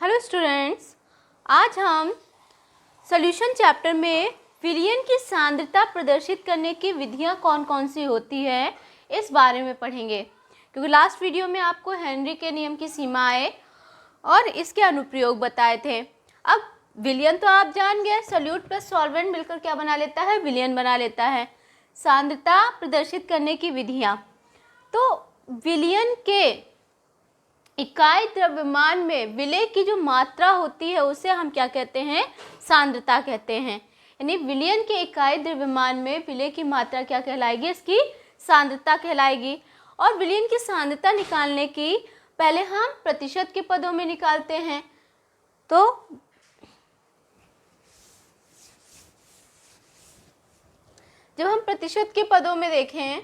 Hello students, आज हम solution chapter में विलयन की सांद्रता प्रदर्शित करने की विधियां कौन कौन सी होती है इस बारे में पढ़ेंगे। क्योंकि लास्ट वीडियो में आपको हेनरी के नियम की सीमाएं और इसके अनुप्रयोग बताए थे। अब विलयन तो आप जान गए, सोल्यूट प्लस सॉल्वेंट मिलकर क्या बना लेता है, विलयन बना लेता है। सांद्रता प्रदर्शित करने की विधियां, तो विलयन के इकाई द्रव्यमान में विलय की जो मात्रा होती है उसे हम क्या कहते हैं, सांद्रता कहते हैं। यानी विलयन के इकाई द्रव्यमान में विलय की मात्रा क्या कहलाएगी, इसकी सांद्रता कहलाएगी। और विलयन की सांद्रता निकालने की पहले हम प्रतिशत के पदों में निकालते हैं। तो जब हम प्रतिशत के पदों में देखें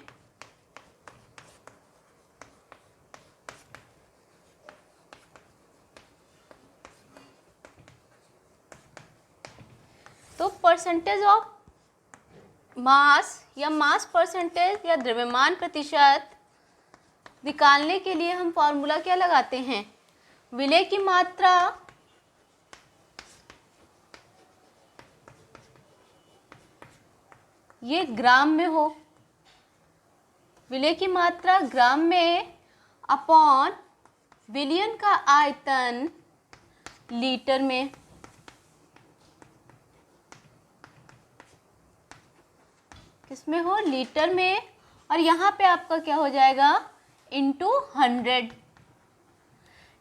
तो परसेंटेज ऑफ मास या मास परसेंटेज या द्रव्यमान प्रतिशत निकालने के लिए हम फॉर्मूला क्या लगाते हैं, विलय की मात्रा ये ग्राम में हो, विलय की मात्रा ग्राम में अपॉन विलयन का आयतन लीटर में। किसमें हो, लीटर में। और यहाँ पे आपका क्या हो जाएगा, इंटू 100।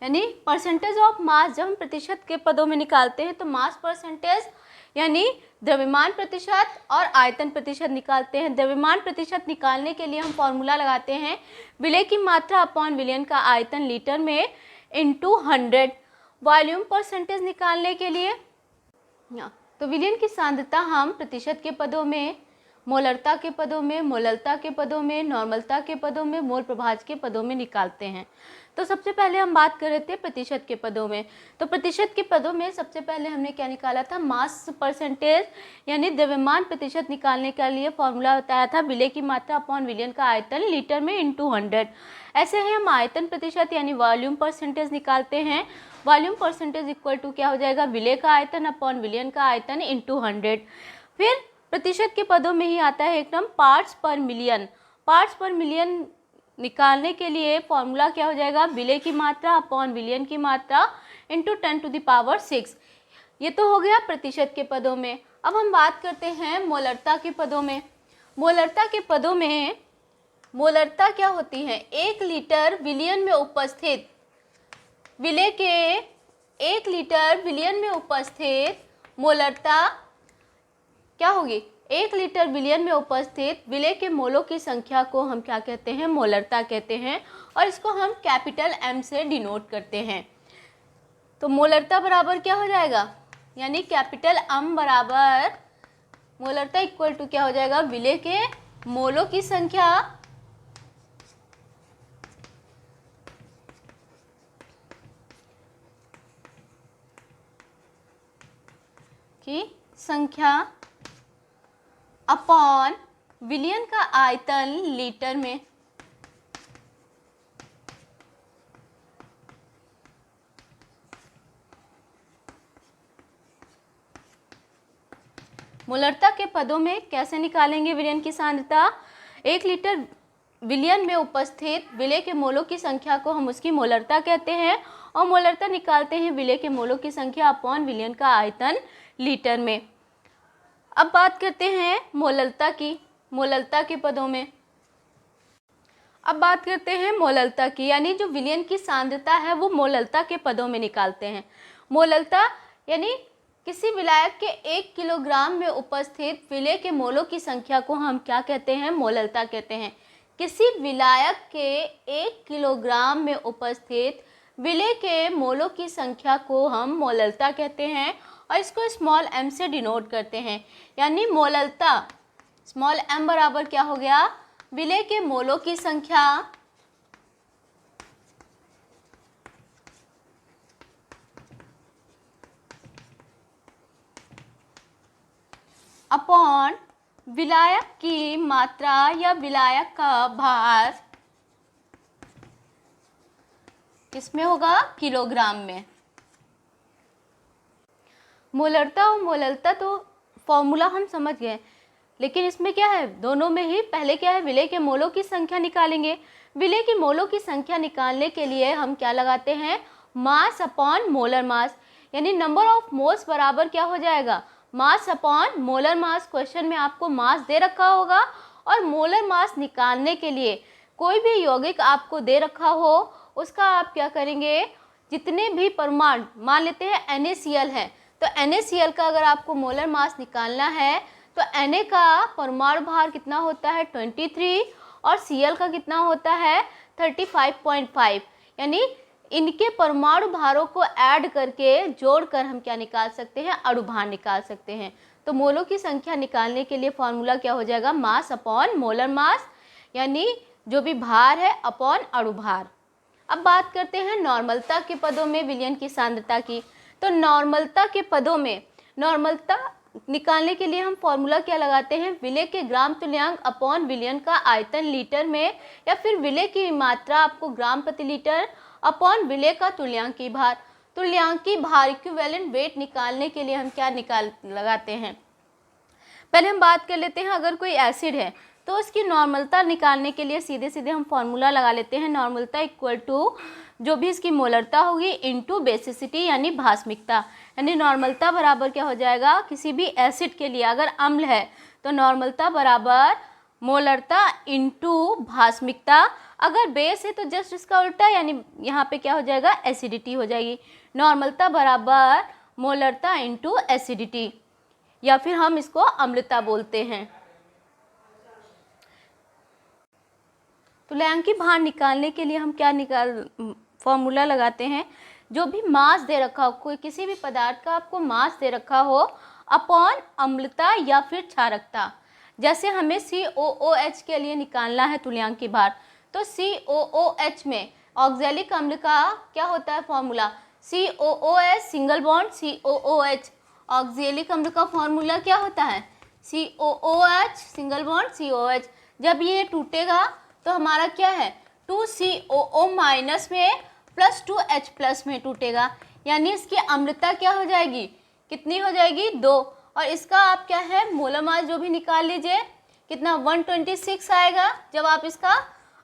यानी परसेंटेज ऑफ मास जब हम प्रतिशत के पदों में निकालते हैं तो मास परसेंटेज यानी द्रव्यमान प्रतिशत और आयतन प्रतिशत निकालते हैं। द्रव्यमान प्रतिशत निकालने के लिए हम फॉर्मूला लगाते हैं विलय की मात्रा अपॉन विलयन का आयतन लीटर में इंटू 100। वॉल्यूम परसेंटेज निकालने के लिए तो विलयन की सांद्रता हम प्रतिशत के पदों में, मोलरता के पदों में, मोललता के पदों में, नॉर्मलता के पदों में, मोल प्रभाज के पदों में निकालते हैं। तो सबसे पहले हम बात कर रहे थे प्रतिशत के पदों में। तो प्रतिशत के पदों में सबसे पहले हमने क्या निकाला था, मास परसेंटेज यानी द्रव्यमान प्रतिशत निकालने के लिए फॉर्मूला बताया था विलय की मात्रा अपॉन विलयन का आयतन लीटर में इंटू 100। ऐसे ही हम आयतन प्रतिशत यानी वॉल्यूम परसेंटेज निकालते हैं। वॉल्यूम परसेंटेज इक्वल टू क्या हो जाएगा, विलय का आयतन अपॉन विलयन का आयतन इंटू 100। फिर प्रतिशत के पदों में ही आता है एकदम पार्ट्स पर मिलियन। पार्ट्स पर मिलियन निकालने के लिए फॉर्मूला क्या हो जाएगा, विलय की मात्रा अपॉन विलयन की मात्रा इंटू 10⁶। ये तो हो गया प्रतिशत के पदों में। अब हम बात करते हैं मोलरता के पदों में। मोलरता के पदों में मोलरता क्या होती है, 1 लीटर विलयन में उपस्थित विलय के 1 लीटर विलयन में उपस्थित मोलरता क्या होगी, 1 लीटर विलयन में उपस्थित विलय के मोलों की संख्या को हम क्या कहते हैं, मोलरता कहते हैं। और इसको हम कैपिटल M से डिनोट करते हैं। तो मोलरता बराबर क्या हो जाएगा, यानी कैपिटल M बराबर मोलरता इक्वल टू क्या हो जाएगा, विलय के मोलों की संख्या अपॉन विलयन का आयतन लीटर में। मोलरता के पदों में कैसे निकालेंगे विलयन की सांद्रता, 1 लीटर विलयन में उपस्थित विलय के मोलों की संख्या को हम उसकी मोलरता कहते हैं। और मोलरता निकालते हैं विलय के मोलों की संख्या अपॉन विलयन का आयतन लीटर में। अब बात करते हैं मोललता की। मोललता के पदों में अब बात करते हैं मोललता की, यानी जो विलयन की सांद्रता है वो मोललता के पदों में निकालते हैं। मोललता यानी किसी विलायक के 1 किलोग्राम में उपस्थित विलय के मोलों की संख्या को हम क्या कहते हैं, मोललता कहते हैं। किसी विलायक के 1 किलोग्राम में उपस्थित विलय के मोलों की संख्या को हम मोललता कहते हैं। और इसको स्मॉल m से डिनोट करते हैं। यानी मोललता स्मॉल m बराबर क्या हो गया, विलय के मोलों की संख्या अपॉन विलायक की मात्रा या विलायक का भार किसमें होगा, किलोग्राम में। मोलरता और मोललता तो फॉर्मूला हम समझ गए, लेकिन इसमें क्या है, दोनों में ही पहले क्या है, विलय के मोलों की संख्या निकालेंगे। विलय की मोलों की संख्या निकालने के लिए हम क्या लगाते हैं, मास अपॉन मोलर मास, यानी नंबर ऑफ मोल्स बराबर क्या हो जाएगा, mass upon molar mass. Question में आपको मास दे रखा होगा और मोलर मास निकालने के लिए कोई भी यौगिक आपको दे रखा हो उसका आप क्या करेंगे, जितने भी परमाणु, मान लेते हैं NaCl है, तो NaCl का अगर आपको मोलर मास निकालना है तो Na का परमाणु भार कितना होता है 23 और Cl का कितना होता है 35.5, यानी इनके परमाणु भारों को ऐड करके जोड़कर हम क्या निकाल सकते हैं, अणु भार निकाल सकते हैं। तो मोलों की संख्या निकालने के लिए फॉर्मूला क्या हो जाएगा, मास अपॉन मोलर मास, यानी जो भी भार है अपॉन अणु भार। अब बात करते हैं नॉर्मलता के पदों में विलयन की सांद्रता की। तो नॉर्मलता के पदों में नॉर्मलता निकालने के लिए हम फॉर्मूला क्या लगाते हैं, विलय के ग्राम तुल्यांक अपॉन विलयन का आयतन लीटर में, या फिर विलय की मात्रा आपको ग्राम प्रति लीटर अपॉन विलय का तुल्यांकी भार। तुल्यांकी भार इक्विवेलेंट वेट निकालने के लिए हम क्या लगाते हैं, पहले हम बात कर लेते हैं, अगर कोई एसिड है तो उसकी नॉर्मलता निकालने के लिए सीधे सीधे हम फॉर्मूला लगा लेते हैं, नॉर्मलता इक्वल टू जो भी इसकी मोलरता होगी इनटू बेसिसिटी यानी भास्मिकता, यानी नॉर्मलता बराबर क्या हो जाएगा, किसी भी एसिड के लिए अगर अम्ल है तो नॉर्मलता बराबर मोलरता इनटू भास्मिकता, अगर बेस है तो जस्ट इसका उल्टा, यानी यहाँ पे क्या हो जाएगा, एसिडिटी हो जाएगी। नॉर्मलता बराबर मोलरता इनटू एसिडिटी, या फिर हम इसको अम्लता बोलते हैं। तुल्यांकी भार निकालने के लिए हम क्या फॉर्मूला लगाते हैं, जो भी मास दे रखा हो, कोई किसी भी पदार्थ का आपको मास दे रखा हो अपॉन अम्लता या फिर क्षारकता। जैसे हमें COOH के लिए निकालना है तुल्यांकी भार, तो COOH में ऑक्जेलिक अम्ल का क्या होता है formula, COOH single bond COOH, oxalic अम्ल का फॉर्मूला क्या होता है, COOH सिंगल बॉन्ड COOH। जब ये टूटेगा तो हमारा क्या है, 2COO माइनस में प्लस 2H प्लस में टूटेगा, यानी इसकी अम्लता क्या हो जाएगी, कितनी हो जाएगी 2, और इसका आप क्या है मोलर मास जो भी निकाल लीजिए, कितना 126 आएगा जब आप इसका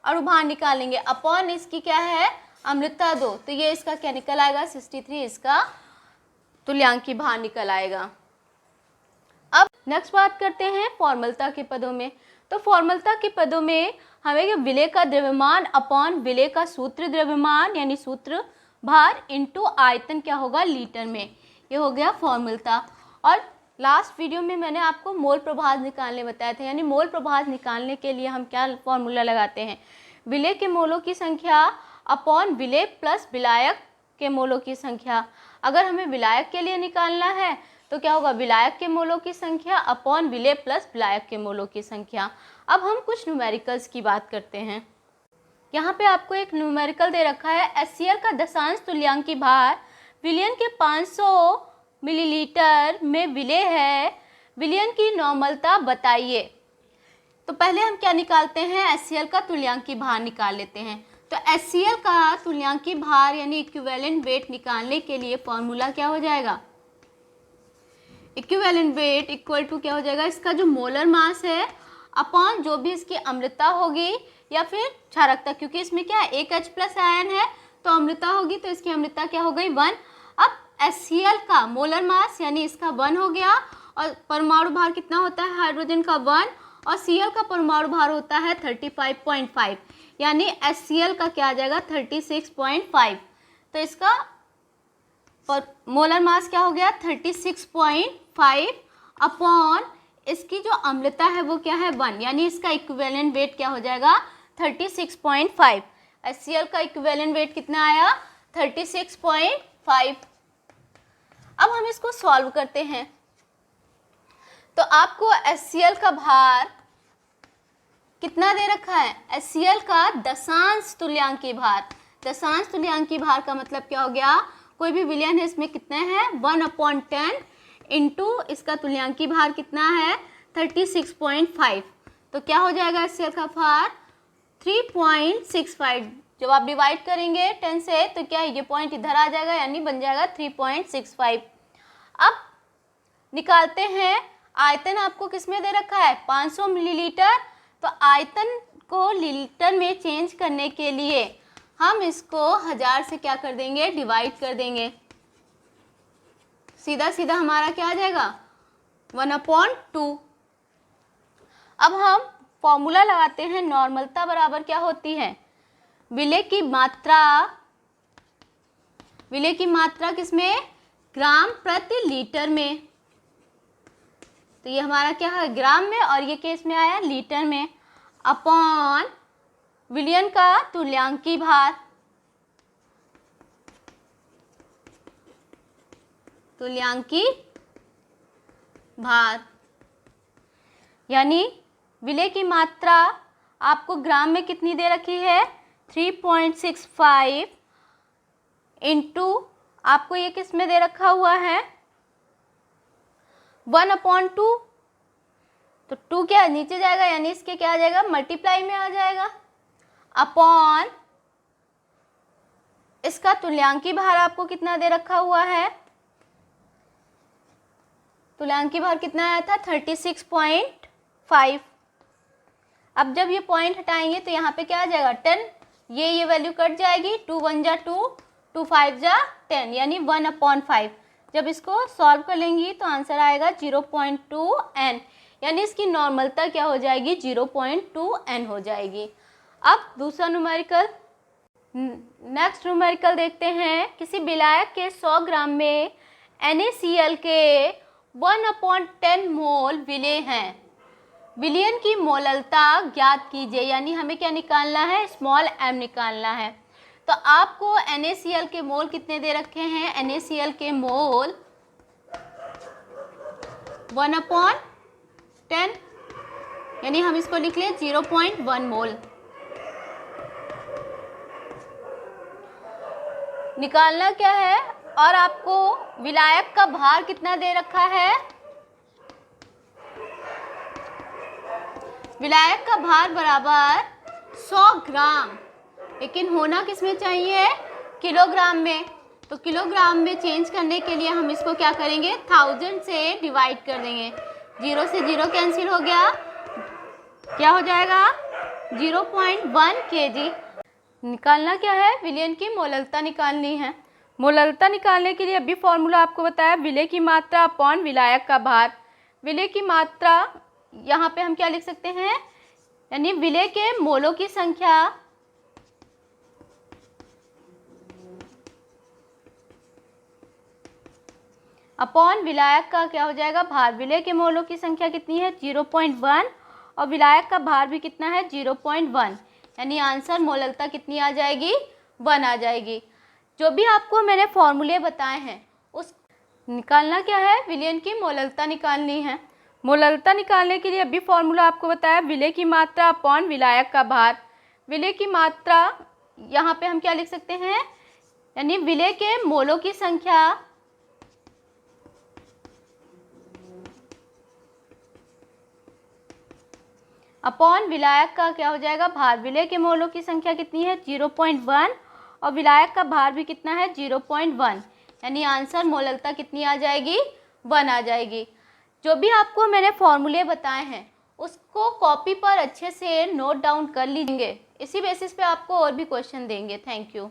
अणु भार निकालेंगे, अपॉन इसकी क्या है अम्लता 2, तो ये इसका क्या निकल आएगा 63, इसका तुल्यांकी भार निकल आएगा। अब नेक्स्ट बात करते हैं फॉर्मलता के पदों में। तो फॉर्मलता के पदों में हमें विलय का द्रव्यमान अपॉन विलय का सूत्र द्रव्यमान यानी सूत्र भार इनटू आयतन क्या होगा लीटर में, ये हो गया फॉर्मलता। और लास्ट वीडियो में मैंने आपको मोल प्रभाज निकालने बताए थे, यानी मोल प्रभाज निकालने के लिए हम क्या फॉर्मूला लगाते हैं, विलय के मोलों की संख्या अपॉन विलय प्लस विलायक के मोलों की संख्या। अगर हमें विलायक के लिए निकालना है तो क्या होगा, विलायक के मोलों की संख्या अपॉन विलय प्लस विलायक के मोलों की संख्या। अब हम कुछ न्यूमेरिकल्स की बात करते हैं। यहाँ पे आपको एक न्यूमेरिकल दे रखा है, HCl का दशांश तुल्यांकी भार विलयन के 500 मिलीलीटर में विलय है, विलयन की नॉर्मलता बताइए। तो पहले हम क्या निकालते हैं, HCl का तुल्यांकी भार निकाल लेते हैं। तो HCl का तुल्यांकी भार यानी इक्विवेलेंट वेट निकालने के लिए फॉर्मूला क्या हो जाएगा, इक्विवेलेंट वेट इक्वल टू क्या हो जाएगा, इसका जो मोलर मास है अपॉन जो भी इसकी अम्लता होगी या फिर क्षारकता, क्योंकि इसमें क्या है एक H प्लस आयन है तो अम्लता होगी, तो इसकी अम्लता क्या हो गई 1। अब HCl का मोलर मास यानी इसका 1 हो गया, और परमाणु भार कितना होता है हाइड्रोजन का 1, और Cl का परमाणु भार होता है 35.5, यानी HCl का क्या आ जाएगा 36.5, तो इसका मोलर मास क्या हो गया 36.5 अपॉन इसकी जो अम्लता है वो क्या है 1, यानी इसका इक्विवेलेंट वेट क्या हो जाएगा 36.5। HCl का इक्विवेलेंट वेट कितना आया 36.5। अब हम इसको सॉल्व करते हैं, तो आपको HCl का भार कितना दे रखा है, HCl का दशांश तुल्यांकी भार। दशांश तुल्यांकी भार का मतलब क्या हो गया, कोई भी विलयन है इसमें कितने हैं 1/10 इंटू इसका तुल्यांकी भार कितना है 36.5, तो क्या हो जाएगा HCl का भार 3.65। जब आप डिवाइड करेंगे 10 से तो क्या है ये पॉइंट इधर आ जाएगा, यानी बन जाएगा 3.65। अब निकालते हैं, आयतन आपको किस में दे रखा है 500 मिलीलीटर, तो आयतन को लीटर में चेंज करने के लिए हम इसको 1000 से क्या कर देंगे, डिवाइड कर देंगे। सीधा सीधा हमारा क्या आ जाएगा 1/2। अब हम फॉर्मूला लगाते हैं, नॉर्मलता बराबर क्या होती है, विलेय की मात्रा किसमें, ग्राम प्रति लीटर में। तो ये हमारा क्या है ग्राम में, और ये केस में आया लीटर में, अपॉन विलयन का तुल्यांकी भार, यानी विलेय की मात्रा आपको ग्राम में कितनी दे रखी है 3.65 इंटू आपको ये किस में दे रखा हुआ है 1/2। तो 2 क्या नीचे जाएगा, यानी इसके क्या आ जाएगा मल्टीप्लाई में आ जाएगा, अपॉन इसका तुल्यांकी भार आपको कितना दे रखा हुआ है, तुल्यांकी भार कितना आया था 36.5। अब जब ये पॉइंट हटाएंगे तो यहाँ पे क्या आ जाएगा 10, ये वैल्यू कट जाएगी, 2 1 जा 2, 2 5 जा 10, यानी 1/5। जब इसको सॉल्व कर लेंगी तो आंसर आएगा 0.2 n, यानी इसकी नॉर्मलता क्या हो जाएगी 0.2 n हो जाएगी। अब दूसरा न्यूमेरिकल, नेक्स्ट न्यूमेरिकल देखते हैं। किसी विलायक के 100 ग्राम में NaCl के 1/10 मोल विलेय हैं, विलयन की मोललता ज्ञात कीजिए, यानी हमें क्या निकालना है स्मॉल m निकालना है। तो आपको NaCl के मोल कितने दे रखे हैं, NaCl के मोल 1/10, यानी हम इसको लिख लें 0.1 मोल। निकालना क्या है, और आपको विलायक का भार कितना दे रखा है, विलायक का भार बराबर 100 ग्राम, लेकिन होना किस में चाहिए किलोग्राम में। तो किलोग्राम में चेंज करने के लिए हम इसको क्या करेंगे 1000 से डिवाइड कर देंगे, 0 से 0 कैंसिल हो गया, क्या हो जाएगा 0.1 kg। निकालना क्या है, विलयन की मोललता निकालनी है। मोललता निकालने के लिए अभी फॉर्मूला आपको बताया, विलेय की मात्रा अपॉन विलायक का भार। विलेय की मात्रा यहाँ पे हम क्या लिख सकते हैं, यानी विलेय के मोलों की संख्या अपॉन विलायक का क्या हो जाएगा भार। विलेय के मोलों की संख्या कितनी है 0.1, और विलायक का भार भी कितना है 0.1, यानी आंसर मोललता कितनी आ जाएगी 1 आ जाएगी। जो भी आपको मैंने फॉर्मूले बताए हैं उस निकालना क्या है, विलयन की मोललता निकालनी है। मोललता निकालने के लिए अभी फॉर्मूला आपको बताया, विलेय की मात्रा अपॉन विलायक का भार। विलेय की मात्रा यहाँ पे हम क्या लिख सकते हैं, यानी विलेय के मोलों की संख्या अपॉन विलायक का क्या हो जाएगा भार। विलेय के मोलों की संख्या कितनी है 0.1, और विलायक का भार भी कितना है 0.1, यानी आंसर मोललता कितनी आ जाएगी 1 आ जाएगी। जो भी आपको मैंने फॉर्मूले बताए हैं उसको कॉपी पर अच्छे से नोट डाउन कर लीजिए, इसी बेसिस पे आपको और भी क्वेश्चन देंगे। Thank you.